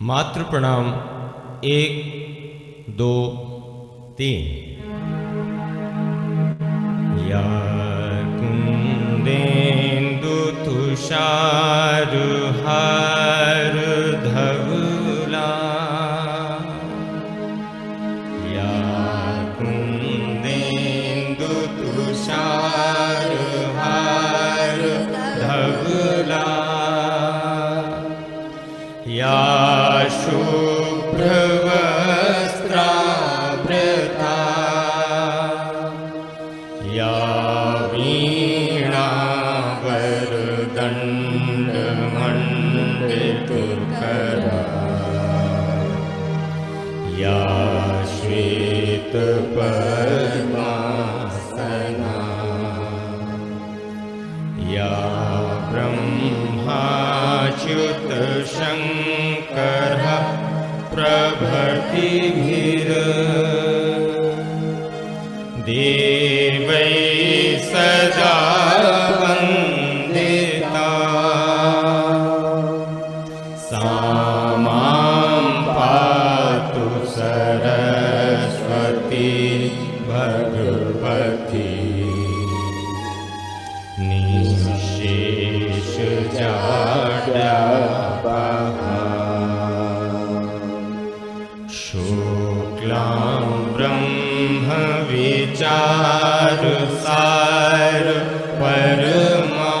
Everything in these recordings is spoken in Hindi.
मातृ प्रणाम 1 2 3। या कुंदेन्दु तुषार हार धवला, या कुंदेन्दु तुषार हार धवला, या शुभ्रवस्त्रावृता, या वीणावरदण्डमण्डितकरा, या श्वेतपद्मासना, या ब्रह्माच्युत शङ्कर प्रभृतिभिर् देवै सदा वन्दिता, सा मां पातु सरस्वती भगवती निःशेषजाड्यापहा। शुक्लां ब्रह्मविचारसार परमा,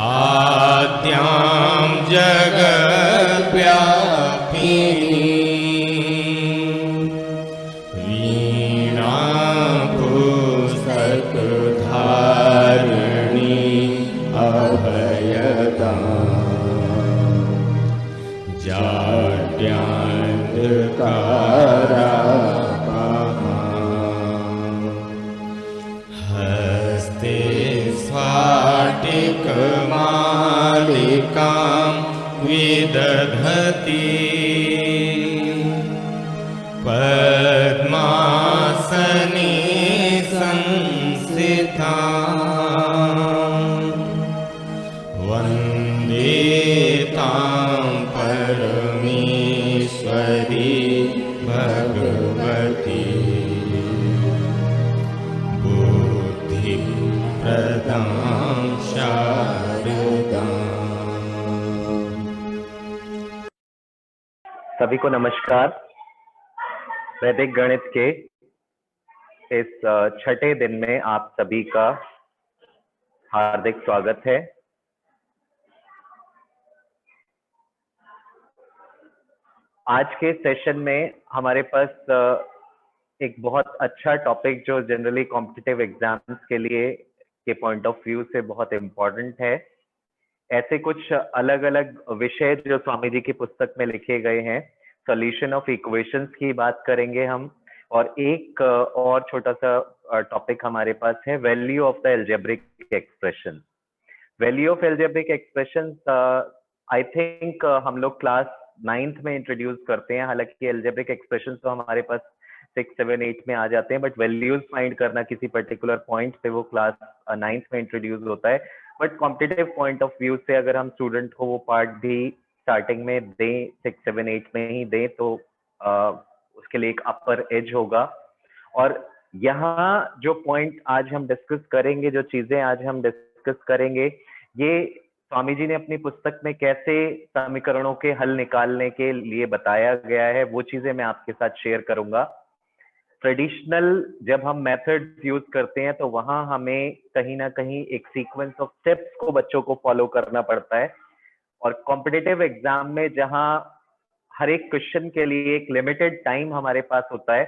आद्यां जगद्व्यापिनीं, वीणापुस्तकधारिणी अभयदां, जाड्यान्धकारापहा। हस्ते स्फाटिकमालिकां विदधति, पद्मासने संस्थितां, वन्दे तां परमेश्वरी भगवती बुद्धिप्रदां शारदां। सभी को नमस्कार। वैदिक गणित के इस छठे दिन में आप सभी का हार्दिक स्वागत है। आज के सेशन में हमारे पास एक बहुत अच्छा टॉपिक जो जनरली कॉम्पिटिटिव एग्जाम्स के लिए के पॉइंट ऑफ व्यू से बहुत इम्पोर्टेंट है। ऐसे कुछ अलग अलग विषय जो स्वामी जी की पुस्तक में लिखे गए हैं, सॉल्यूशन ऑफ इक्वेशंस की बात करेंगे हम, और एक और छोटा सा टॉपिक हमारे पास है value of the algebraic expression. Value of algebraic expression I think हम लोग क्लास 9th में इंट्रोड्यूस करते हैं। हालांकि एल्जेब्रिक एक्सप्रेशन तो हमारे पास 6, 7, 8 में आ जाते हैं, बट वैल्यूज फाइंड करना किसी पर्टिकुलर पॉइंट पे वो क्लास 9th में इंट्रोड्यूस होता है। But competitive point of view से अगर हम स्टूडेंट को वो पार्ट भी स्टार्टिंग में दें, 6, 7, 8 में ही दें, तो उसके लिए एक अपर एज होगा। और यहाँ जो पॉइंट आज हम डिस्कस करेंगे, जो चीजें आज हम डिस्कस करेंगे, ये स्वामी जी ने अपनी पुस्तक में कैसे समीकरणों के हल निकालने के लिए बताया गया है, वो चीजें मैं आपके साथ शेयर करूंगा। ट्रेडिशनल जब हम मेथड्स यूज करते हैं तो वहां हमें कहीं ना कहीं एक सीक्वेंस ऑफ स्टेप्स को बच्चों को फॉलो करना पड़ता है, और कॉम्पिटिटिव एग्जाम में जहां हर एक क्वेश्चन के लिए एक लिमिटेड टाइम हमारे पास होता है,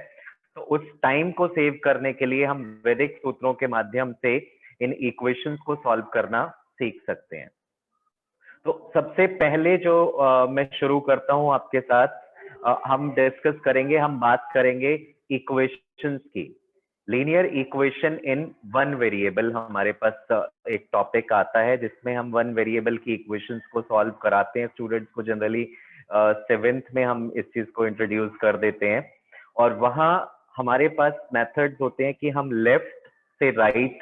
तो उस टाइम को सेव करने के लिए हम वैदिक सूत्रों के माध्यम से इन इक्वेशंस को सॉल्व करना सीख सकते हैं। तो सबसे पहले जो मैं शुरू करता हूं आपके साथ, हम डिस्कस करेंगे, हम बात करेंगे इक्वेशंस की। Linear equation in one variable हमारे पास एक टॉपिक आता है जिसमें हम वन वेरिएबल की इक्वेशंस को सॉल्व कराते हैं स्टूडेंट्स को। जनरली 7th में हम इस चीज को इंट्रोड्यूस कर देते हैं, और वहां हमारे पास मेथड्स होते हैं कि हम लेफ्ट से राइट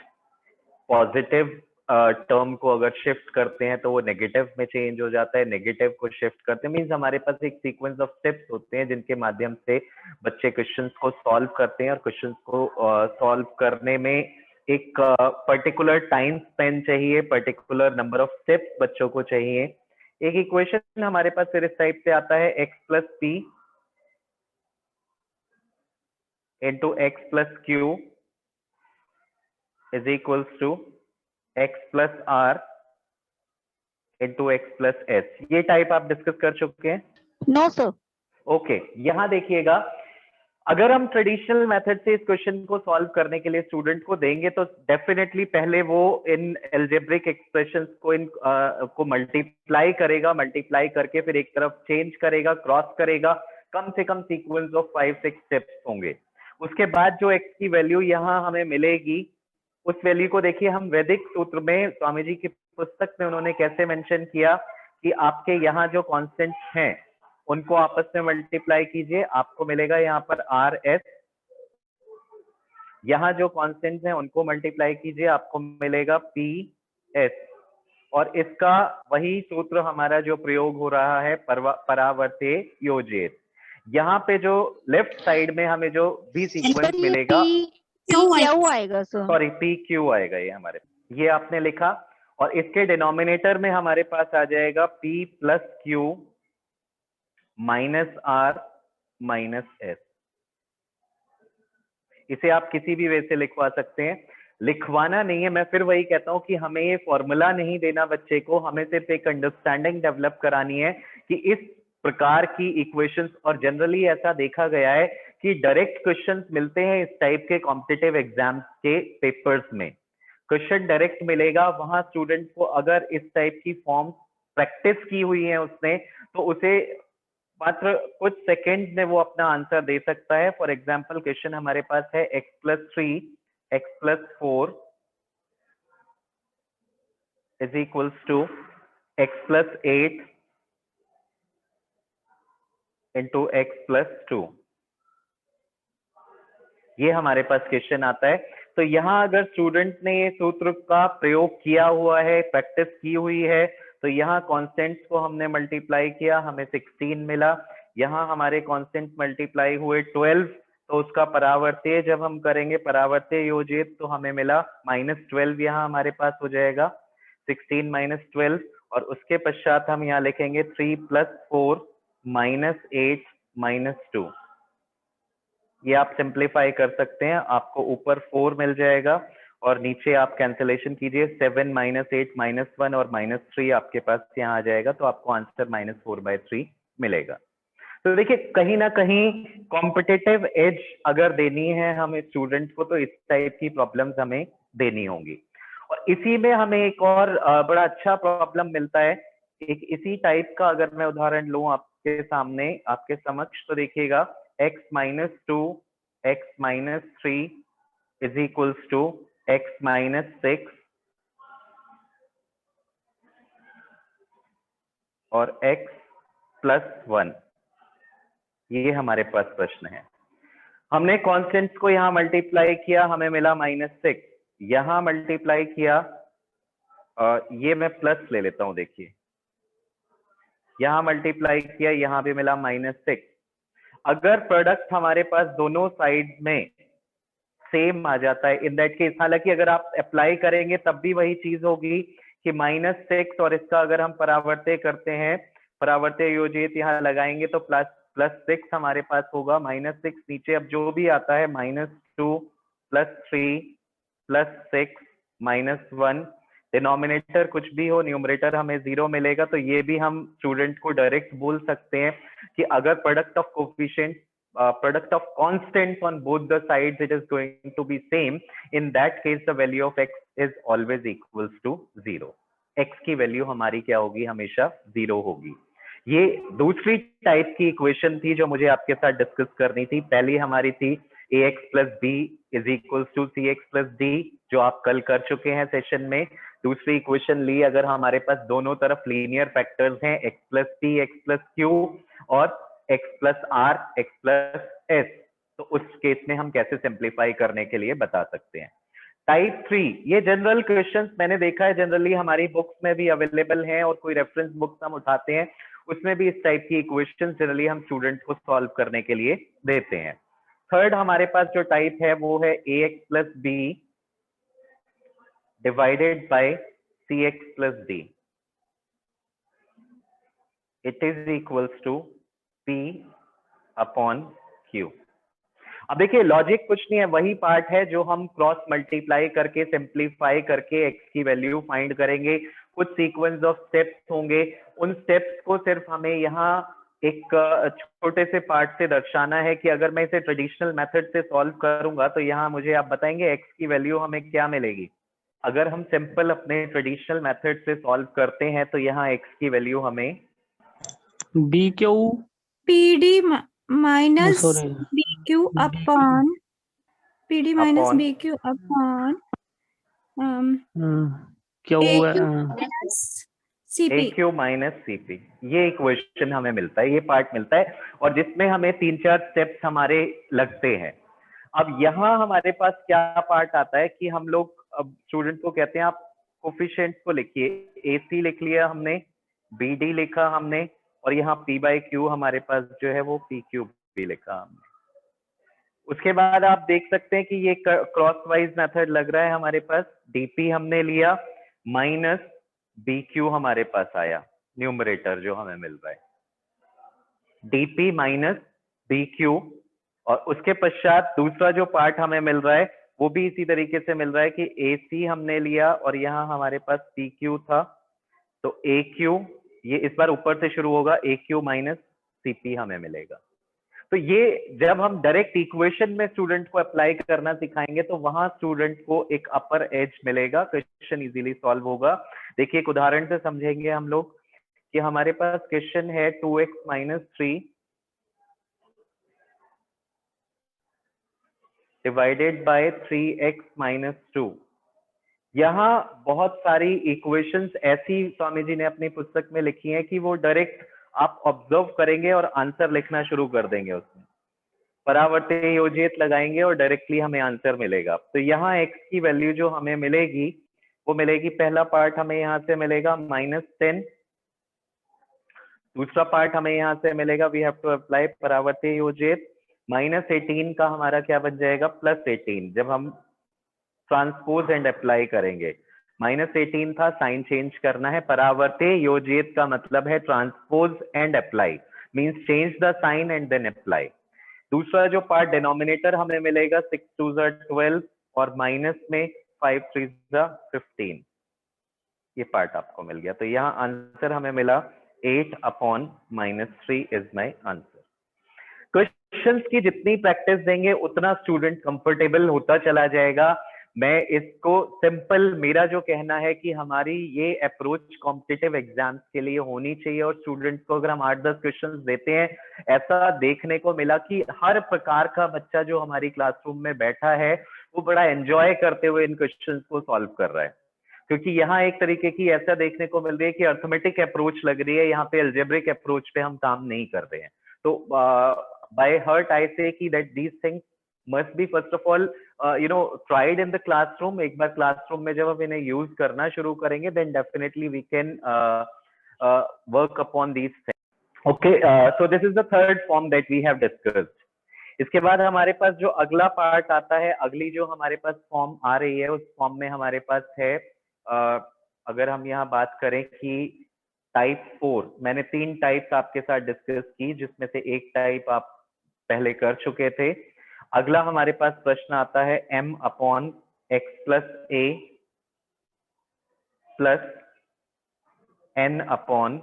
पॉजिटिव टर्म को अगर शिफ्ट करते हैं तो वो नेगेटिव में चेंज हो जाता है, नेगेटिव को शिफ्ट करते हैं, मीन्स हमारे पास एक सीक्वेंस ऑफ स्टेप्स होते हैं जिनके माध्यम से बच्चे क्वेश्चंस को सॉल्व करते हैं, और क्वेश्चंस को सॉल्व करने में एक पर्टिकुलर टाइम स्पेन चाहिए, पर्टिकुलर नंबर ऑफ स्टेप्स बच्चों को चाहिए। एक इक्वेशन हमारे पास फिर इस टाइप से आता है, x plus p into x plus q is equals to x plus r into x plus s. ये टाइप आप डिस्कस कर चुके हैं? No sir. ओके, यहां देखिएगा, अगर हम ट्रेडिशनल मेथड से इस क्वेश्चन को सॉल्व करने के लिए स्टूडेंट को देंगे तो डेफिनेटली पहले वो इन एल्जेब्रिक एक्सप्रेशंस को को मल्टीप्लाई करेगा, मल्टीप्लाई करके फिर एक तरफ चेंज करेगा, क्रॉस करेगा, कम से कम सीक्वेंस ऑफ 5-6 स्टेप्स होंगे। उसके बाद जो x की वैल्यू यहाँ हमें मिलेगी, उस वैल्यू को देखिए, हम वैदिक सूत्र में स्वामी जी की पुस्तक में उन्होंने कैसे मेंशन किया कि आपके यहाँ जो कॉन्स्टेंट्स हैं उनको आपस में मल्टीप्लाई कीजिए, आपको मिलेगा यहाँ पर आर एस। यहाँ जो कॉन्स्टेंट्स हैं उनको मल्टीप्लाई कीजिए, आपको मिलेगा पी एस। और इसका वही सूत्र हमारा जो प्रयोग हो रहा है परावर्ते योजित। यहाँ पे जो लेफ्ट साइड में हमें जो भी सीक्वेंस मिलेगा, क्यों आएगा सर? सॉरी पी क्यू आएगा, ये हमारे, ये आपने लिखा, और इसके डिनोमिनेटर में हमारे पास आ जाएगा p plus q minus r minus s. इसे आप किसी भी वे से लिखवा सकते हैं, लिखवाना नहीं है, मैं फिर वही कहता हूं कि हमें ये फॉर्मूला नहीं देना बच्चे को, हमें सिर्फ एक अंडरस्टैंडिंग डेवलप करानी है कि इस प्रकार की इक्वेशंस, और जनरली ऐसा देखा गया है कि डायरेक्ट क्वेश्चंस मिलते हैं इस टाइप के कॉम्पिटिटिव एग्जाम्स के पेपर्स में। क्वेश्चन डायरेक्ट मिलेगा, वहां स्टूडेंट को अगर इस टाइप की फॉर्म प्रैक्टिस की हुई है उसने, तो उसे मात्र कुछ सेकेंड में वो अपना आंसर दे सकता है। फॉर एग्जाम्पल क्वेश्चन हमारे पास है x plus 3 x plus 4 is equals to x plus 8 into x plus 2। ये हमारे पास क्वेश्चन आता है। तो यहाँ अगर स्टूडेंट ने ये सूत्र का प्रयोग किया हुआ है, प्रैक्टिस की हुई है, तो यहाँ कॉन्स्टेंट्स को हमने मल्टीप्लाई किया, हमें 16 मिला। यहाँ हमारे कॉन्स्टेंट मल्टीप्लाई हुए 12, तो उसका परावर्त्य जब हम करेंगे, परावर्त्य योजित, तो हमें मिला -12। यहाँ हमारे पास हो जाएगा 16 माइनस 12, और उसके पश्चात हम यहाँ लिखेंगे 3 प्लस 4 माइनस 8 माइनस 2। ये आप सिंप्लीफाई कर सकते हैं, आपको ऊपर 4 मिल जाएगा और नीचे आप कैंसिलेशन कीजिए, 7 माइनस 8 माइनस 1 और माइनस 3 आपके पास यहाँ आ जाएगा, तो आपको आंसर -4/3 मिलेगा। तो देखिए, कहीं ना कहीं कॉम्पिटिटिव एज अगर देनी है हमें स्टूडेंट को, तो इस टाइप की प्रॉब्लम्स हमें देनी होंगी। और इसी में हमें एक और बड़ा अच्छा प्रॉब्लम मिलता है, एक इसी टाइप का अगर मैं उदाहरण लूं आपके सामने, आपके समक्ष, तो देखिएगा x minus 2 x minus 3 is equals to x minus 6 और x प्लस 1। ये हमारे पास प्रश्न है। हमने कॉन्स्टेंट्स को यहाँ मल्टीप्लाई किया, हमें मिला -6। यहाँ मल्टीप्लाई किया, ये मैं प्लस ले लेता हूं, देखिए यहाँ मल्टीप्लाई किया, यहाँ भी मिला -6। अगर प्रोडक्ट हमारे पास दोनों साइड में सेम आ जाता है, इन दैट केस, हालांकि अगर आप अप्लाई करेंगे तब भी वही चीज होगी कि -6 और इसका अगर हम परावर्त्य करते हैं, परावर्त्य योजित यहाँ लगाएंगे तो +6 हमारे पास होगा, -6 नीचे अब जो भी आता है -2 +3 +6 -1, डिनोमिनेटर कुछ भी हो, न्यूमरेटर हमें 0 मिलेगा। तो ये भी हम स्टूडेंट को डायरेक्ट बोल सकते हैं कि अगर product of coefficient, product of constants on both the sides, it is going to be same. In that case, the value of x is always equals to 0. x की वैल्यू हमारी क्या होगी? हमेशा 0 होगी। ये दूसरी टाइप की इक्वेशन थी जो मुझे आपके साथ डिस्कस करनी थी। पहली हमारी थी ax plus b is equals to cx plus d, जो आप कल कर चुके हैं सेशन में। दूसरी इक्वेशन ली, अगर हमारे पास दोनों तरफ लीनियर फैक्टर्स हैं, x plus p, x plus q और x plus r, x plus s, तो उस केस में हम कैसे सिंप्लीफाई करने के लिए बता सकते हैं। टाइप 3 ये जनरल क्वेश्चंस मैंने देखा है जनरली हमारी बुक्स में भी अवेलेबल हैं, और कोई रेफरेंस बुक्स हम उठाते हैं उसमें भी इस टाइप की इक्वेशंस जनरली हम स्टूडेंट्स को सॉल्व करने के लिए देते हैं। थर्ड हमारे पास जो टाइप है वो है ax plus b divided by cx plus d, it is equals to p upon q। अब देखिए लॉजिक कुछ नहीं है, वही पार्ट है जो हम क्रॉस मल्टीप्लाई करके सिंप्लीफाई करके x की वैल्यू फाइंड करेंगे। कुछ सीक्वेंस ऑफ स्टेप्स होंगे, उन स्टेप्स को सिर्फ हमें यहाँ एक छोटे से पार्ट से दर्शाना है कि अगर मैं इसे ट्रेडिशनल मेथड से सॉल्व करूंगा तो यहाँ मुझे आप बताएंगे x की वैल्यू हमें क्या मिलेगी। अगर हम सिंपल अपने ट्रेडिशनल मेथड से सॉल्व करते हैं तो यहाँ x की वैल्यू हमें b q PD minus sorry BQ upon PD minus Upon. BQ upon q AQ minus CP। AQ minus CP, ये इक्वेशन हमें मिलता है, ये पार्ट मिलता है, और जिसमें हमें 3-4 स्टेप्स हमारे लगते हैं। अब यहाँ हमारे पास क्या पार्ट आता है कि हम लोग अब स्टूडेंट को कहते हैं आप कोफिशिएंट्स को लिखिए, AC लिख लिया हमने, BD लिखा हमने, और यहाँ P बाई Q हमारे पास जो है वो PQ भी लिखा हमने। उसके बाद आप देख सकते हैं कि ये क्रॉस वाइज मेथड लग रहा है हमारे पास। DP हमने लिया माइनस BQ हमारे पास आया, न्यूमरेटर जो हमें मिल रहा है DP माइनस BQ, और उसके पश्चात दूसरा जो पार्ट हमें मिल रहा है वो भी इसी तरीके से मिल रहा है कि AC हमने लिया और यहाँ हमारे पास PQ था, तो AQ ये इस बार ऊपर से शुरू होगा, AQ माइनस CP हमें मिलेगा। तो ये जब हम डायरेक्ट इक्वेशन में स्टूडेंट को अप्लाई करना सिखाएंगे तो वहां स्टूडेंट को एक अपर एज मिलेगा, क्वेश्चन इजीली सॉल्व होगा। देखिए एक उदाहरण से समझेंगे हम लोग कि हमारे पास क्वेश्चन है 2x minus 3 divided by 3x minus 2। यहाँ बहुत सारी इक्वेशंस ऐसी स्वामी जी ने अपनी पुस्तक में लिखी हैं कि वो डायरेक्ट आप ऑब्जर्व करेंगे और आंसर लिखना शुरू कर देंगे, उसमें परावर्ती योजित लगाएंगे और डायरेक्टली हमें आंसर मिलेगा। तो यहाँ x की वैल्यू जो हमें मिलेगी वो मिलेगी, पहला पार्ट हमें यहाँ से मिलेगा -10, दूसरा पार्ट हमें यहाँ से मिलेगा वी हैव टू अप्लाई परावर्ती योजित, -18 का हमारा क्या बन जाएगा +18, जब हम ट्रांसपोज एंड अप्लाई करेंगे। -18 था, साइन चेंज करना है, परावर्ती योजित का मतलब है transpose and apply, means change the sign and then apply. दूसरा जो पार्ट डिनोमिनेटर हमें मिलेगा 6 2 12 और माइनस में 5 3 15, ये पार्ट आपको मिल गया। तो यहाँ आंसर हमें मिला 8 upon -3 is my answer. Questions की जितनी प्रैक्टिस देंगे उतना स्टूडेंट कंफर्टेबल होता चला जाएगा। मैं इसको सिंपल, मेरा जो कहना है कि हमारी ये अप्रोच कॉम्पिटिटिव एग्जाम्स के लिए होनी चाहिए, और स्टूडेंट्स को अगर हम 8-10 क्वेश्चंस देते हैं, ऐसा देखने को मिला कि हर प्रकार का बच्चा जो हमारी क्लासरूम में बैठा है वो बड़ा एंजॉय करते हुए इन क्वेश्चंस को सॉल्व कर रहा है, क्योंकि यहाँ एक तरीके की ऐसा देखने को मिल रही है कि अर्थमेटिक अप्रोच लग रही है, यहाँ पे अलजेब्रिक अप्रोच पे हम काम नहीं कर रहे हैं। तो बाय हार्ट आई से कि that these things must be first of all tried in the classroom. एक बार क्लासरूम में जब हम इन्हें यूज करना शुरू करेंगे then definitely we can work upon these things. Okay, so this is the third form that we have discussed. इसके बाद हमारे पास जो अगला पार्ट आता है, अगली जो हमारे पास फॉर्म आ रही है, उस फॉर्म में हमारे पास है अगर हम यहाँ बात करें कि टाइप 4, मैंने 3 टाइप्स आपके साथ डिस्कस की, जिसमें से एक टाइप आप पहले कर चुके थे। अगला हमारे पास प्रश्न आता है m upon x plus a plus n upon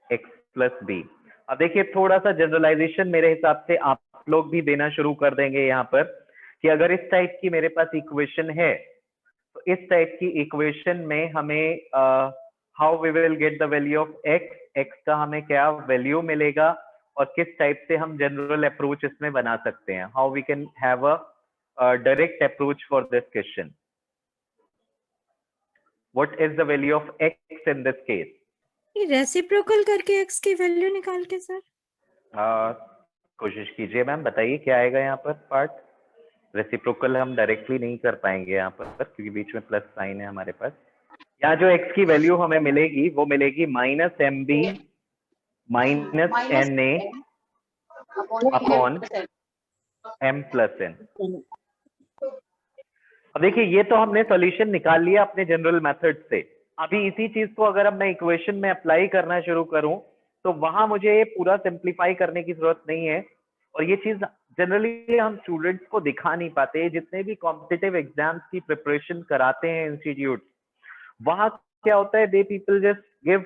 x plus b। अब देखिए थोड़ा सा जनरलाइजेशन मेरे हिसाब से आप लोग भी देना शुरू कर देंगे यहाँ पर, कि अगर इस टाइप की मेरे पास इक्वेशन है तो इस टाइप की इक्वेशन में हमें how we will get the value of x का हमें क्या वैल्यू मिलेगा, और किस टाइप से हम जनरल अप्रोच इसमें बना सकते हैं, how we can have a direct approach for this question, what is the value of x in this case. ये रेसिप्रोकल करके x की वैल्यू निकाल के सर कोशिश कीजिए मैम, बताइए क्या आएगा यहाँ पर पार्ट। रेसिप्रोकल हम डायरेक्टली नहीं कर पाएंगे यहाँ पर क्योंकि बीच में प्लस साइन है हमारे पास। यहाँ जो x की वैल्यू हमें मिलेगी वो मिलेगी -mb -na अपॉन m+n। अब देखिए ये तो हमने सॉल्यूशन निकाल लिया अपने जनरल मेथड से। अभी इसी चीज को अगर अब मैं इक्वेशन में अप्लाई करना शुरू करूं तो वहां मुझे पूरा सिंप्लीफाई करने की जरूरत नहीं है। और ये चीज जनरली हम स्टूडेंट्स को दिखा नहीं पाते। जितने भी कॉम्पिटिटिव एग्जाम्स की प्रिपरेशन कराते हैं इंस्टीट्यूट, वहां क्या होता है, they people just give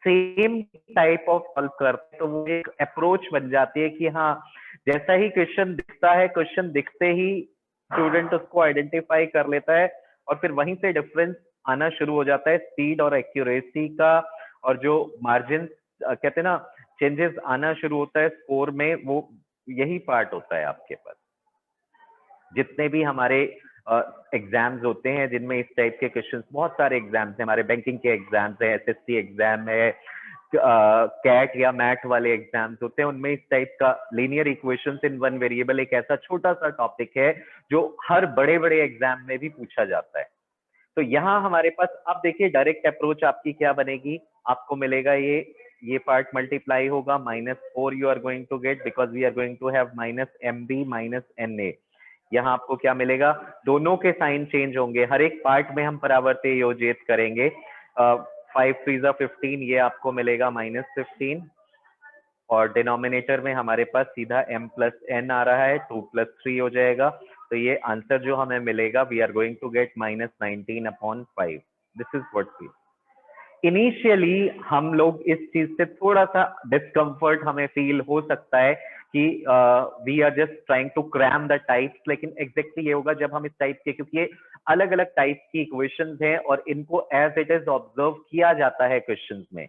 same type of solve करते, तो वो एक अप्रोच बन जाती है कि हाँ जैसा ही क्वेश्चन दिखता है, क्वेश्चन दिखते ही स्टूडेंट उसको आइडेंटिफाई कर लेता है और फिर वहीं से डिफरेंस आना शुरू हो जाता है स्पीड और एक्यूरेसी का। और जो मार्जिन कहते हैं ना, चेंजेस आना शुरू होता है स्कोर में, वो यही पार्ट होता है आपके पास। जितने भी हमारे एग्जाम्स होते हैं जिनमें इस टाइप के क्वेश्चंस, बहुत सारे एग्जाम्स हैं हमारे, बैंकिंग के एग्जाम्स हैं, एसएससी एग्जाम है, कैट या मैट वाले एग्जाम्स होते हैं, उनमें इस टाइप का लीनियर इक्वेशंस इन वन वेरिएबल एक ऐसा छोटा सा टॉपिक है जो हर बड़े बड़े एग्जाम में भी पूछा जाता है। तो यहाँ हमारे पास अब देखिए डायरेक्ट अप्रोच आपकी क्या बनेगी, आपको मिलेगा ये पार्ट मल्टीप्लाई होगा -4 you are going to get because we are going to have -mb -na। यहाँ आपको क्या मिलेगा, दोनों के साइन चेंज होंगे, हर एक पार्ट में हम परावर्ती योजित करेंगे। 5 3 15, ये आपको मिलेगा -15 और डिनोमिनेटर में हमारे पास सीधा m+n आ रहा है, 2 + 3 हो जाएगा। तो ये आंसर जो हमें मिलेगा, we are going to get -19/5। This is what we initially हम लोग इस चीज से थोड़ा सा डिस्कम्फर्ट हमें फील हो सकता है कि we are just trying to cram the types, लेकिन एग्जैक्टली ये होगा जब हम इस टाइप के, क्योंकि ये अलग अलग टाइप की इक्वेशंस हैं और इनको एज इट इज ऑब्जर्व किया जाता है क्वेश्चंस में।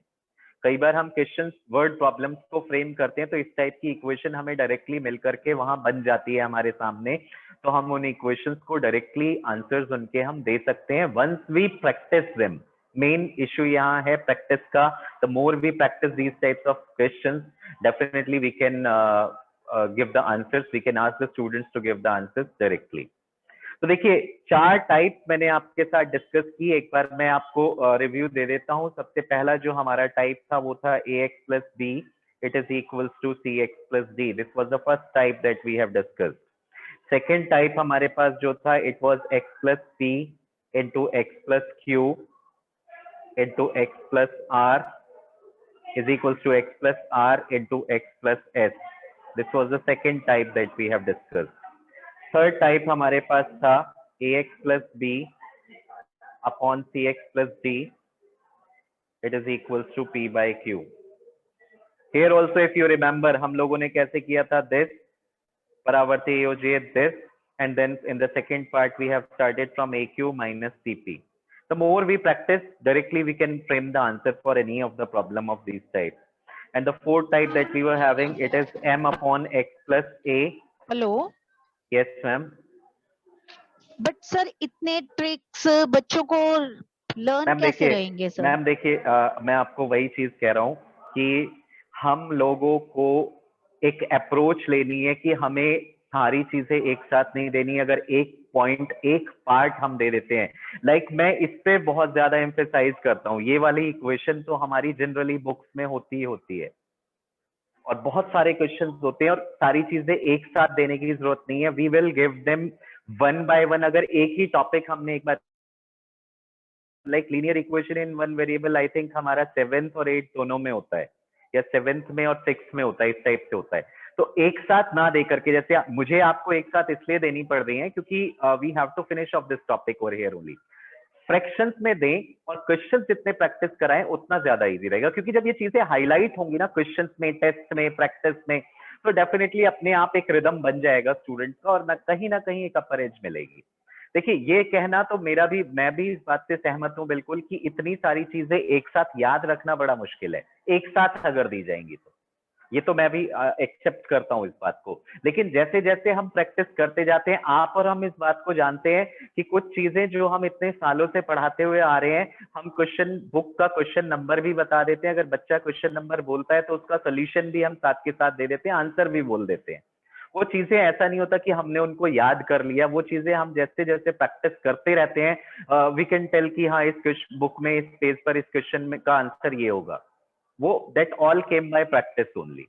कई बार हम क्वेश्चंस वर्ड प्रॉब्लम्स को फ्रेम करते हैं तो इस टाइप की इक्वेशन हमें डायरेक्टली मिल करके वहां बन जाती है हमारे सामने, तो हम उन इक्वेशंस को डायरेक्टली आंसर्स उनके हम दे सकते हैं once we practise them. Main issue यहाँ है प्रैक्टिस का। The more we practise these types of questions, definitely we can give the answers, we can ask the students to give the answers directly. तो देखिए 4 टाइप मैंने आपके साथ डिस्कस की, एक बार मैं आपको रिव्यू दे देता हूं। सबसे पहला जो हमारा टाइप था वो था ax + b it is equals to cx + d। This was the first type that we have discussed. Second type हमारे पास जो था, it was x + p into x + q into x + r is equals to x + r into x + s। This was the second type that we have discussed। Third type हमारे पास था ax + b upon cx + d it is equals to p/q। Here also if you remember हम लोगों ने कैसे किया था, this परावर्ती योजित this, and then in the second part we have started from aq - cp। The more we practice, directly we can frame the answer for any of the problem of these types। And the fourth type that we were having, it is m/x + a। Hello. Yes ma'am। But sir इतने ट्रिक्स बच्चों को लर्न मैम कैसे देखिए, रहेंगे सर? मैम देखिए मैं आपको वही चीज कह रहा हूँ कि हम लोगों को एक अप्रोच लेनी है कि हमें सारी चीजें एक साथ नहीं देनी। अगर एक पॉइंट, एक पार्ट हम दे देते हैं, लाइक मैं इस पे बहुत ज्यादा एम्फेसाइज करता हूँ, ये वाली इक्वेशन तो हमारी जनरली बुक्स में होती ही होती है और बहुत सारे क्वेश्चंस होते हैं और सारी चीजें एक साथ देने की जरूरत नहीं है। We will give them one by one. अगर एक ही टॉपिक हमने एक बार, like linear equation in one variable, I think हमारा 7th और 8th दोनों में होता है, या 7th में और 6th में होता है, इस टाइप से होता है। तो एक साथ ना दे करके, जैसे मुझे आपको एक साथ इसलिए देनी पड़ रही है क्योंकि we have to finish off this topic over here only. Fractions में दें और क्वेश्चंस जितने प्रैक्टिस कराएं उतना ज्यादा इजी रहेगा, क्योंकि जब ये चीजें हाईलाइट होंगी ना क्वेश्चंस में, टेस्ट में, प्रैक्टिस में, तो डेफिनेटली अपने आप एक रिदम बन जाएगा स्टूडेंट्स का और ना कहीं एक अपर एज मिलेगी। देखिए ये कहना तो मेरा भी, मैं भी इस बात से सहमत हूं बिल्कुल कि इतनी सारी चीजें एक साथ याद रखना बड़ा मुश्किल है एक साथ अगर दी जाएंगी तो। ये तो मैं भी एक्सेप्ट करता हूं इस बात को, लेकिन जैसे जैसे हम प्रैक्टिस करते जाते हैं, आप और हम इस बात को जानते हैं कि कुछ चीजें जो हम इतने सालों से पढ़ाते हुए आ रहे हैं, हम क्वेश्चन बुक का क्वेश्चन नंबर भी बता देते हैं। अगर बच्चा क्वेश्चन नंबर बोलता है तो उसका सोल्यूशन भी हम साथ के साथ दे देते हैं, आंसर भी बोल देते हैं। वो चीजें ऐसा नहीं होता कि हमने उनको याद कर लिया, वो चीजें हम जैसे जैसे प्रैक्टिस करते रहते हैं वी कैन टेल कि हाँ इस बुक में इस पेज पर इस क्वेश्चन में का आंसर ये होगा। वो that all came by practice only.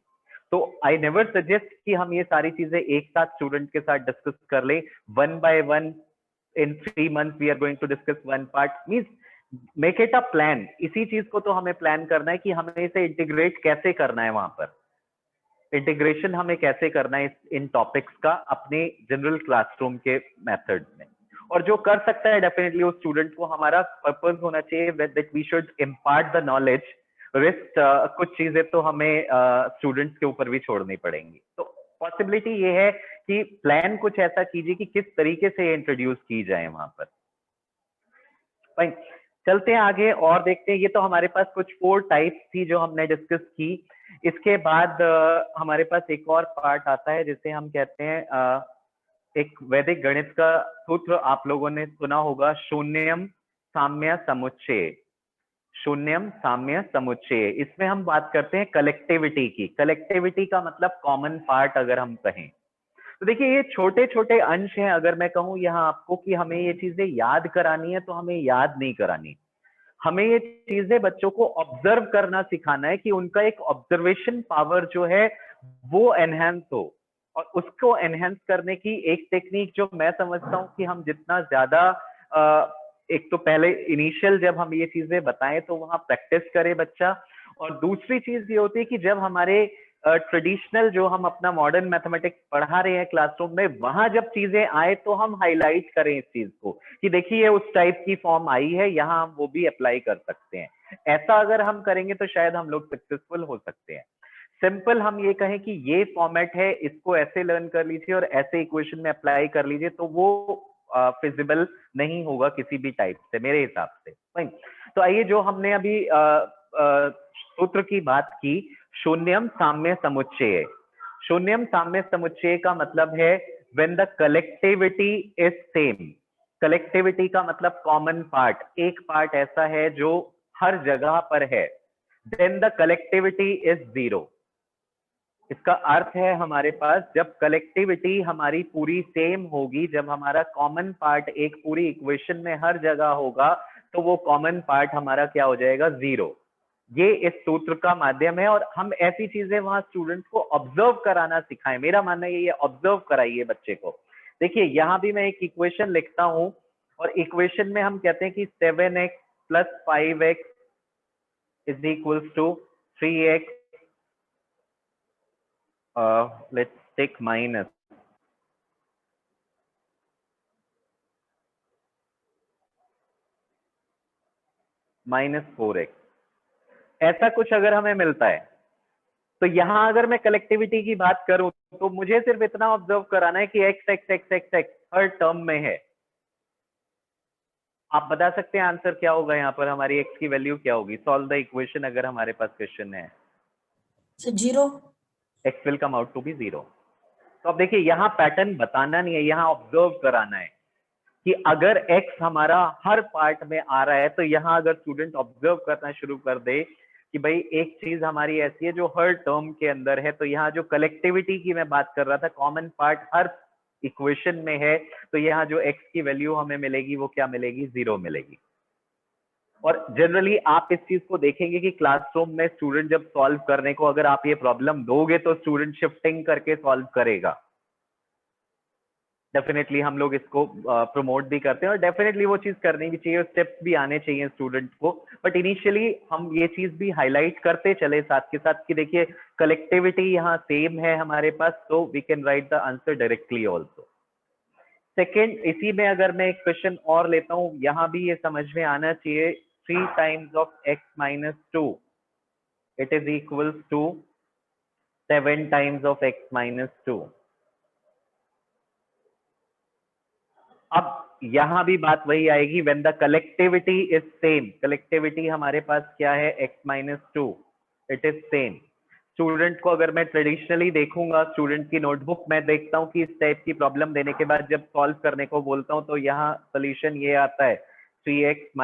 तो आई नेवर सजेस्ट कि हम ये सारी चीजें एक साथ स्टूडेंट के साथ डिस्कस कर ले one by one. In 3 months we are going to discuss one part, means make it a plan. इसी चीज को तो हमें प्लान करना है कि हमें इसे इंटीग्रेट कैसे करना है, वहां पर इंटीग्रेशन हमें कैसे करना है इन टॉपिक्स का अपने जनरल क्लासरूम के मेथड में। और जो कर सकता है डेफिनेटली उस स्टूडेंट को, हमारा पर्पस होना चाहिए that we should impart the knowledge. Rest कुछ चीजें तो हमें स्टूडेंट्स के ऊपर भी छोड़नी पड़ेंगी। तो पॉसिबिलिटी ये है कि प्लान कुछ ऐसा कीजिए कि किस तरीके से इंट्रोड्यूस की जाए वहां पर। फाइन, चलते हैं आगे और देखते हैं। ये तो हमारे पास कुछ 4 टाइप्स थी जो हमने डिस्कस की। इसके बाद हमारे पास एक और पार्ट आता है जिसे हम कहते हैं एक वैदिक गणित का सूत्र आप लोगों ने सुना होगा, शून्यम साम्य समुच्चय। शून्यम साम्य समुच्चय, इसमें हम बात करते हैं कलेक्टिविटी की। कलेक्टिविटी का मतलब कॉमन पार्ट अगर हम कहें तो देखिए ये छोटे छोटे अंश हैं। अगर मैं कहूं यहाँ आपको कि हमें ये चीजें याद करानी है तो हमें याद नहीं करानी, हमें ये चीजें बच्चों को ऑब्जर्व करना सिखाना है कि उनका एक ऑब्जर्वेशन पावर जो है वो एनहेंस हो। और उसको एनहेंस करने की एक टेक्निक जो मैं समझता हूँ कि हम जितना ज्यादा एक तो पहले इनिशियल जब हम ये चीजें बताएं तो वहां प्रैक्टिस करे बच्चा। और दूसरी चीज ये होती है कि जब हमारे ट्रेडिशनल जो हम अपना मॉडर्न मैथमेटिक्स पढ़ा रहे हैं क्लासरूम में, वहां जब चीजें आए तो हम हाईलाइट करें इस चीज को कि देखिए उस टाइप की फॉर्म आई है, यहाँ हम वो भी अप्लाई कर सकते हैं। ऐसा अगर हम करेंगे तो शायद हम लोग सक्सेसफुल हो सकते हैं। सिंपल हम ये कहें कि ये फॉर्मेट है, इसको ऐसे लर्न कर लीजिए और ऐसे इक्वेशन में अप्लाई कर लीजिए, तो वो फिजिबल नहीं होगा किसी भी टाइप से मेरे हिसाब से। फाइन, तो आइए जो हमने अभी सूत्र की बात की, शून्यम साम्य समुच्चय। शून्यम साम्य समुच्चय का मतलब है when the collectivity is same. Collectivity का मतलब कॉमन पार्ट, एक पार्ट ऐसा है जो हर जगह पर है, देन द कलेक्टिविटी इज 0। इसका अर्थ है हमारे पास जब कलेक्टिविटी हमारी पूरी सेम होगी, जब हमारा कॉमन पार्ट एक पूरी इक्वेशन में हर जगह होगा, तो वो कॉमन पार्ट हमारा क्या हो जाएगा, 0। ये इस सूत्र का माध्यम है। और हम ऐसी चीजें वहां स्टूडेंट्स को ऑब्जर्व कराना सिखाएं। मेरा मानना ये ऑब्जर्व कराइए बच्चे को। देखिए यहाँ भी मैं एक इक्वेशन लिखता हूं और इक्वेशन में हम कहते हैं कि 7x + 5x = 3x, let's take minus -4x, ऐसा कुछ अगर हमें मिलता है तो यहां अगर मैं कलेक्टिविटी की बात करूं तो मुझे सिर्फ इतना ऑब्जर्व कराना है कि x x x x x हर टर्म में है। आप बता सकते हैं आंसर क्या होगा यहाँ पर, हमारी x की वैल्यू क्या होगी? सॉल्व द इक्वेशन अगर हमारे पास क्वेश्चन है। 0। x will come out to be 0। तो अब देखिए यहाँ पैटर्न बताना नहीं है, यहाँ ऑब्जर्व कराना है कि अगर x हमारा हर पार्ट में आ रहा है तो यहाँ अगर स्टूडेंट ऑब्जर्व करना शुरू कर दे कि भाई एक चीज हमारी ऐसी है जो हर टर्म के अंदर है, तो यहाँ जो कलेक्टिविटी की मैं बात कर रहा था, कॉमन पार्ट हर इक्वेशन में है, तो यहाँ जो x की वैल्यू हमें मिलेगी वो क्या मिलेगी, 0 मिलेगी। और जनरली आप इस चीज को देखेंगे कि क्लासरूम में स्टूडेंट जब सॉल्व करने को अगर आप ये प्रॉब्लम दोगे तो स्टूडेंट शिफ्टिंग करके सॉल्व करेगा। डेफिनेटली हम लोग इसको प्रमोट भी करते हैं और डेफिनेटली वो चीज करनी भी चाहिए, स्टेप्स भी आने चाहिए स्टूडेंट को। बट इनिशियली हम ये चीज भी हाईलाइट करते चले साथ के साथ कि देखिए कलेक्टिविटी यहाँ सेम है हमारे पास, तो we can write the answer directly also. Second, इसी में अगर मैं एक क्वेश्चन और लेता हूँ, यहाँ भी ये समझ में आना चाहिए, 3 times of x - 2 it is equals to 7 times of x - 2। अब यहां भी बात वही आएगी, when the collectivity is same. Collectivity हमारे पास क्या है, x - 2 it is same. Student को अगर मैं ट्रेडिशनली देखूंगा, स्टूडेंट की नोटबुक में देखता हूं कि इस टाइप की प्रॉब्लम देने के बाद जब सॉल्व करने को बोलता हूं तो यहाँ सोल्यूशन ये आता है, 3x -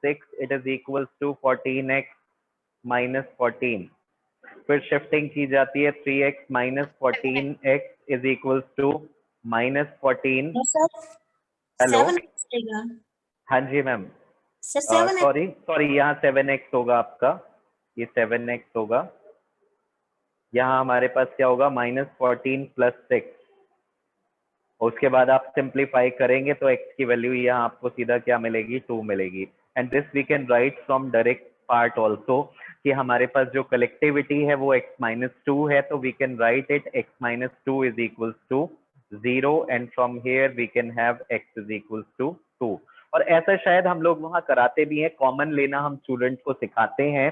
6 it is equals to 14x - 14। फिर शिफ्टिंग की जाती है, 3x - 14x is equals to -14। No, sir. Hello? 7x रहेगा। हाँ जी मैम, सर 7x। सॉरी यहाँ 7x होगा आपका, ये 7x होगा। यहाँ हमारे पास क्या होगा, -14 + 6। उसके बाद आप सिंप्लीफाई करेंगे तो x की वैल्यू यहाँ आपको सीधा क्या मिलेगी, 2 मिलेगी। And this we can write from direct part also कि हमारे पास जो कलेक्टिविटी है वो x-2 है, तो we can write it x-2 is equals to 0 and from here we can have x is equals to 2। और ऐसा शायद हम लोग वहाँ कराते भी हैं, कॉमन लेना हम स्टूडेंट को सिखाते हैं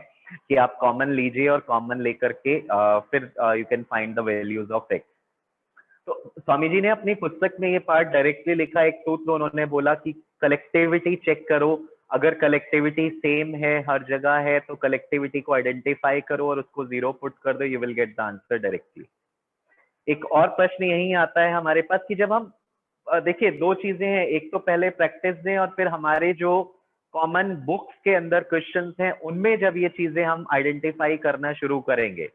कि आप कॉमन लीजिए और कॉमन लेकर के फिर you can find the values of x। तो स्वामी जी ने अपनी पुस्तक में ये पार्ट डायरेक्टली लिखा, एक सूत्र उन्होंने बोला कि कलेक्टिविटी चेक करो, अगर कलेक्टिविटी सेम है हर जगह है तो कलेक्टिविटी को आइडेंटिफाई करो और उसको 0 पुट कर दो, you will get the answer directly. एक और प्रश्न यही आता है हमारे पास कि जब हम देखिए दो चीजें हैं, एक तो पहले प्रैक्टिस दें और फिर हमारे जो कॉमन बुक्स के अंदर क्वेश्चंस हैं उनमें जब ये चीजें हम आइडेंटिफाई करना शुरू करेंगे,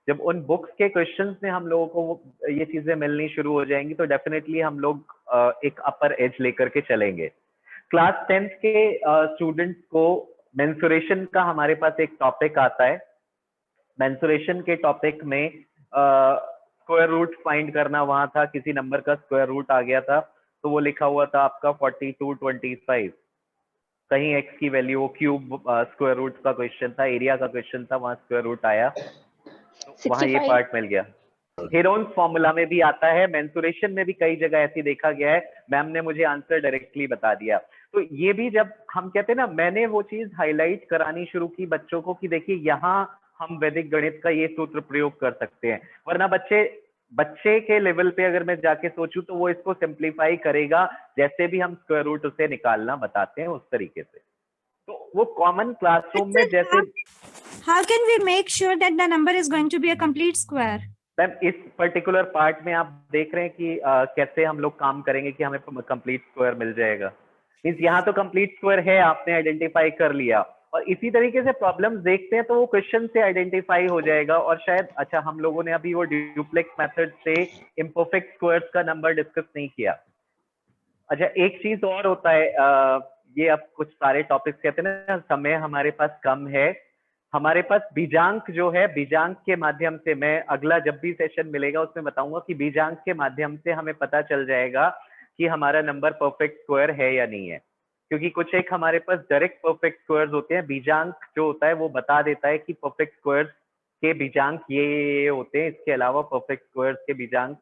जब उन बुक्स के क्वेश्चंस में हम लोगों को ये चीजें मिलनी शुरू हो जाएंगी तो डेफिनेटली हम लोग एक अपर एज लेकर के चलेंगे। क्लास 10th के स्टूडेंट्स को मेंसुरेशन का हमारे पास एक टॉपिक आता है। मेंसुरेशन के टॉपिक में स्क्वायर रूट फाइंड करना वहां था, किसी नंबर का स्क्वायर रूट आ गया था तो वो लिखा हुआ था आपका 4225, कहीं x की वैल्यू क्यूब स्क्वायर रूट का क्वेश्चन था, एरिया का क्वेश्चन था, वहां स्क्वायर रूट आया, तो वहां ये पार्ट मिल गया। हेरोन्स फॉर्मूला में भी आता है, मेंसुरेशन में भी कई जगह ऐसी देखा गया है, मैम ने मुझे आंसर डायरेक्टली बता दिया। तो ये भी जब हम कहते हैं ना, मैंने वो चीज हाईलाइट करानी शुरू की बच्चों को कि देखिए यहाँ हम वैदिक गणित का ये सूत्र प्रयोग कर सकते हैं, वरना बच्चे के लेवल पे अगर मैं जाके सोचूं तो वो इसको सिंप्लीफाई करेगा जैसे भी हम स्क्वायर रूट उसे निकालना बताते हैं उस तरीके से। तो वो कॉमन क्लासरूम में जैसे How can we make sure that the number is going to be a complete square? Ma'am इस पर्टिकुलर पार्ट में आप देख रहे हैं कि कैसे हम लोग काम करेंगे कि हमें कंप्लीट स्क्वायर मिल जाएगा। मींस यहाँ तो कंप्लीट स्क्वायर है, आपने आइडेंटिफाई कर लिया, और इसी तरीके से प्रॉब्लम्स देखते हैं तो वो क्वेश्चन से आइडेंटिफाई हो जाएगा। और शायद अच्छा हम लोगों ने अभी वो ड्यूप्लेक्स मेथड से इम्परफेक्ट स्क्वायर्स का नंबर डिस्कस नहीं किया। अच्छा एक चीज और होता है, ये अब कुछ सारे टॉपिक्स कहते हैं ना, समय हमारे पास कम है, हमारे पास बीजांक जो है, बीजांक के माध्यम से मैं अगला जब भी सेशन मिलेगा उसमें बताऊंगा कि बीजांक के माध्यम से हमें पता चल जाएगा कि हमारा नंबर परफेक्ट स्क्वायर है या नहीं है, क्योंकि कुछ एक हमारे पास डायरेक्ट परफेक्ट स्क्वायर्स होते हैं, बीजांक जो होता है वो बता देता है कि परफेक्ट स्क्वायर्स के बीजांक ये होते हैं, इसके अलावा परफेक्ट स्क्वायर्स के बीजांक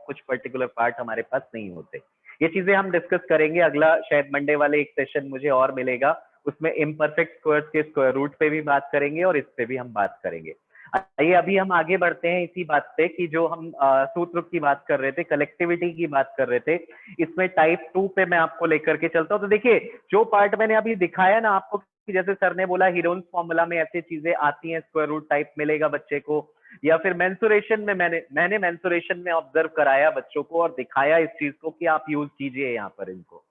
कुछ पर्टिकुलर पार्ट हमारे पास नहीं होते। ये चीजें हम डिस्कस करेंगे अगला, शायद मंडे वाले एक सेशन मुझे और मिलेगा, उसमें इम्परफेक्ट स्क्वायर्स के स्क्वायर रूट पे भी बात करेंगे और इस पे भी हम बात करेंगे। आइए अभी हम आगे बढ़ते हैं इसी बात पे कि जो हम सूत्र की बात कर रहे थे, कलेक्टिविटी की बात कर रहे थे, इसमें टाइप 2 पे मैं आपको लेकर के चलता हूँ। तो देखिए जो पार्ट मैंने अभी दिखाया ना आपको, कि जैसे सर ने बोला हेरोन्स फॉर्मूला में ऐसी चीजें आती हैं, स्क्वायर रूट टाइप मिलेगा बच्चे को, या फिर मेंसुरेशन में मैंने मेंसुरेशन में ऑब्जर्व कराया बच्चों को और दिखाया इस चीज को कि आप यूज कीजिए यहाँ पर, इनको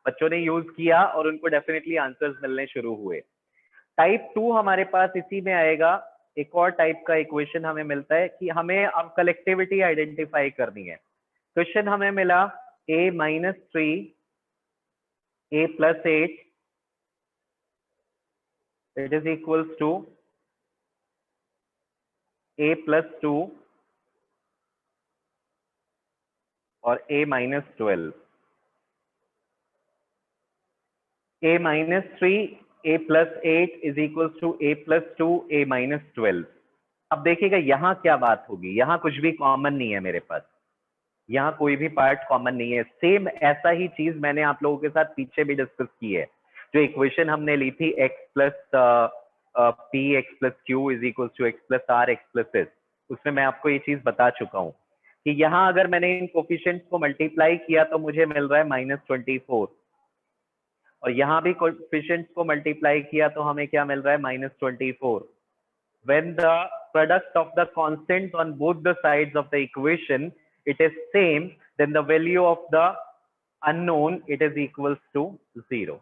बच्चों ने यूज किया और उनको डेफिनेटली आंसर्स मिलने शुरू हुए। टाइप 2 हमारे पास इसी में आएगा। एक और टाइप का इक्वेशन हमें मिलता है कि हमें अब कलेक्टिविटी आइडेंटिफाई करनी है। क्वेश्चन हमें मिला a-3 a+8 it is equals to a+2 और a-12। a-3 a+8 is equals to a+2 a-12। अब देखिएगा यहाँ क्या बात होगी, यहाँ कुछ भी कॉमन नहीं है मेरे पास, यहाँ कोई भी पार्ट कॉमन नहीं है। सेम ऐसा ही चीज मैंने आप लोगों के साथ पीछे भी डिस्कस की है, जो इक्वेशन हमने ली थी x + p x + q is equals to x + r x + s, उसमें मैं आपको ये चीज बता चुका हूँ कि यहाँ अगर मैंने इन कोफिशिएंट्स को मल्टीप्लाई किया तो मुझे मिल रहा है -24, और यहाँ भी कोफिशिएंट्स को मल्टीप्लाई किया तो हमें क्या मिल रहा है -24। When the product of the constants on both the sides of the equation it is same, then the value of the unknown it is equals to 0.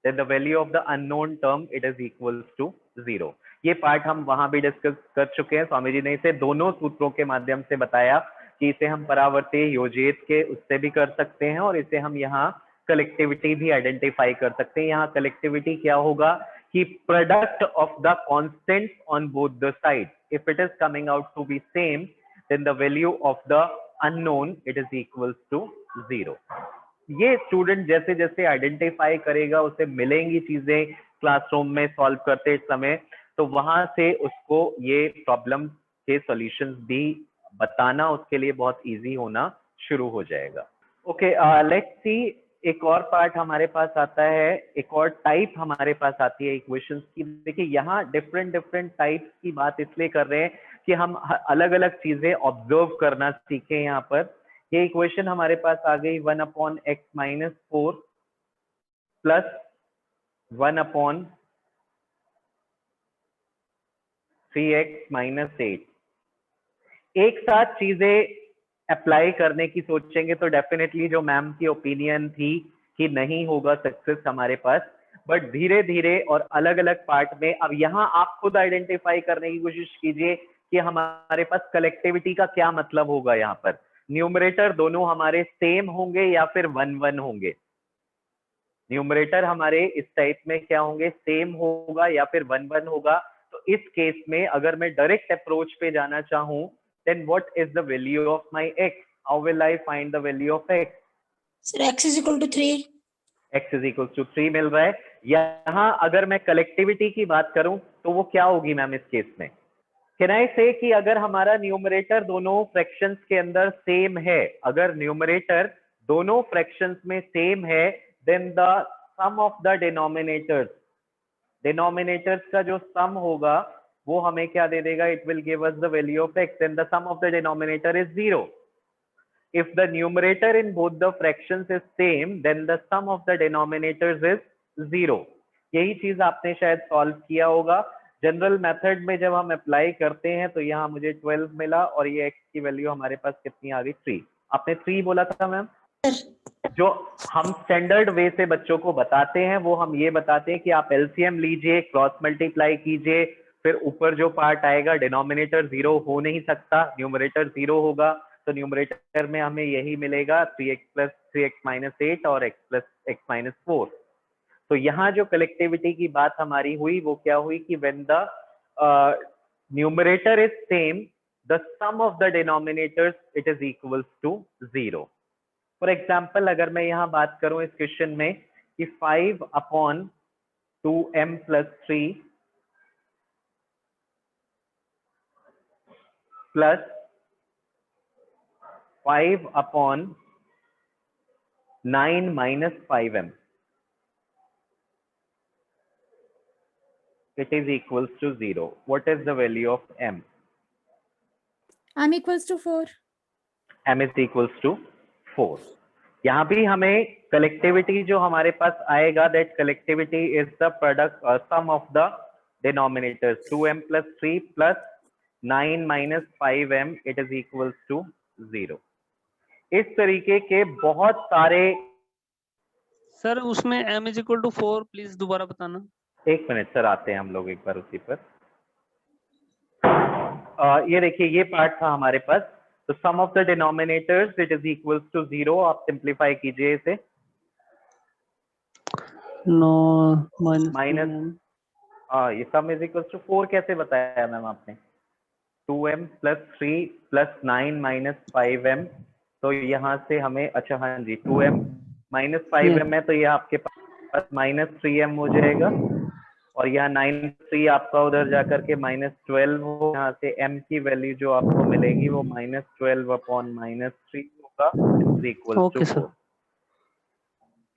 Then the value of the unknown term it is equals to 0. ये पार्ट हम वहां भी डिस्कस कर चुके हैं, स्वामी जी ने इसे दोनों सूत्रों के माध्यम से बताया कि इसे हम परावर्तीय योजित के उससे भी कर सकते हैं और इसे हम यहाँ कलेक्टिविटी भी आइडेंटिफाई कर सकते हैं। यहाँ कलेक्टिविटी क्या होगा कि product of the constant on both the side, if it is coming out to be same then the value of the unknown it is equals to 0। ये स्टूडेंट जैसे जैसे आइडेंटिफाई करेगा उसे मिलेंगी चीजें क्लासरूम में सॉल्व करते समय, तो वहां से उसको ये प्रॉब्लम के सॉल्यूशंस भी बताना उसके लिए बहुत इजी होना शुरू हो जाएगा। ओके, लेट्स सी, एक और पार्ट हमारे पास आता है, एक और टाइप हमारे पास आती है इक्वेशंस की। देखिए यहाँ डिफरेंट टाइप्स की बात इसलिए कर रहे हैं कि हम अलग अलग चीजें ऑब्जर्व करना सीखें। यहाँ पर ये इक्वेशन हमारे पास आ गई 1/x - 4 प्लस 1/3x - 8। एक साथ चीजें अप्लाई करने की सोचेंगे तो डेफिनेटली जो मैम की ओपिनियन थी कि नहीं होगा सक्सेस हमारे पास, बट धीरे धीरे और अलग अलग पार्ट में अब यहाँ आप खुद आइडेंटिफाई करने की कोशिश कीजिए कि हमारे पास कलेक्टिविटी का क्या मतलब होगा। यहाँ पर न्यूमरेटर दोनों हमारे सेम होंगे या फिर 1 होंगे। न्यूमरेटर हमारे इस टाइप में क्या होंगे, सेम होगा या फिर 1 होगा। तो इस केस में अगर मैं डायरेक्ट अप्रोच पे जाना चाहूं then what is the value of my x? How will I find the value of x? Sir, x is equal to 3. x is equal to 3 मिल रहा है। यहाँ अगर मैं कलेक्टिविटी की बात करूं तो वो क्या होगी मैम इस केस में? Can I say कि अगर हमारा न्यूमरेटर दोनों फ्रैक्शंस के अंदर सेम है, अगर न्यूमरेटर दोनों फ्रैक्शंस में सेम है, then the sum of the denominators, denominators का जो सम होगा वो हमें क्या दे देगा? It will give us the value of x and the sum of the denominator is 0। If the numerator in both the fractions is same then the sum of the denominators is 0। यही चीज आपने शायद सॉल्व किया होगा। जनरल मेथड में जब हम अप्लाई करते हैं तो यहाँ मुझे 12 मिला और ये x की वैल्यू हमारे पास कितनी आ गई? 3। आपने 3 बोला था मैम। जो हम स्टैंडर्ड वे से बच्चों को बताते हैं वो हम ये बताते हैं कि आप एलसीएम लीजिए, क्रॉस मल्टीप्लाई कीजिए, फिर ऊपर जो पार्ट आएगा डिनोमिनेटर 0 हो नहीं सकता, न्यूमरेटर 0 होगा, तो न्यूमरेटर में हमें यही मिलेगा 3x + 3x - 8 और x + x - 4। तो यहाँ जो कलेक्टिविटी की बात हमारी हुई वो क्या हुई कि when the numerator is same the sum of the denominators it is equals to 0। For example अगर मैं यहाँ बात करूं इस क्वेश्चन में कि 5/2m + 3 plus 5/9 - 5m it is equals to 0. What is the value of m? m equals to 4. m is equals to 4. यहाँ भी हमें कलेक्टिविटी जो हमारे पास आएगा that collectivity is the product और sum of the denominators 2m + 3 plus 9 - 5m it is equals to 0. इस तरीके के बहुत सारे। सर उसमें m is equal to 4 please दोबारा बताना। एक मिनट सर, आते हैं हम लोग एक बार उसी पर। ये देखिए ये पार्ट था हमारे पास, तो sum of the denominators it is equals to 0। आप सिंप्लीफाई कीजिए इसे। माइनस ये सम इज इक्वल्स टू 4 कैसे बताया मैम आपने? 2m + 3 plus 9 - 5m। तो यहाँ से हमें, अच्छा हाँ जी, 2m - 5m है तो ये आपके पास -3m हो जाएगा और यहाँ 9 3 आपका उधर जाकर के -12 हो। यहाँ से m की वैल्यू जो आपको मिलेगी वो -12/-3 होगा इज इक्वल टू 4।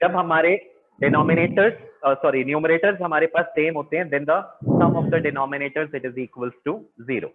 जब हमारे डिनोमिनेटर्स सॉरी न्यूमरेटर्स हमारे पास सेम होते हैं then the sum of the denominators it is equals to 0।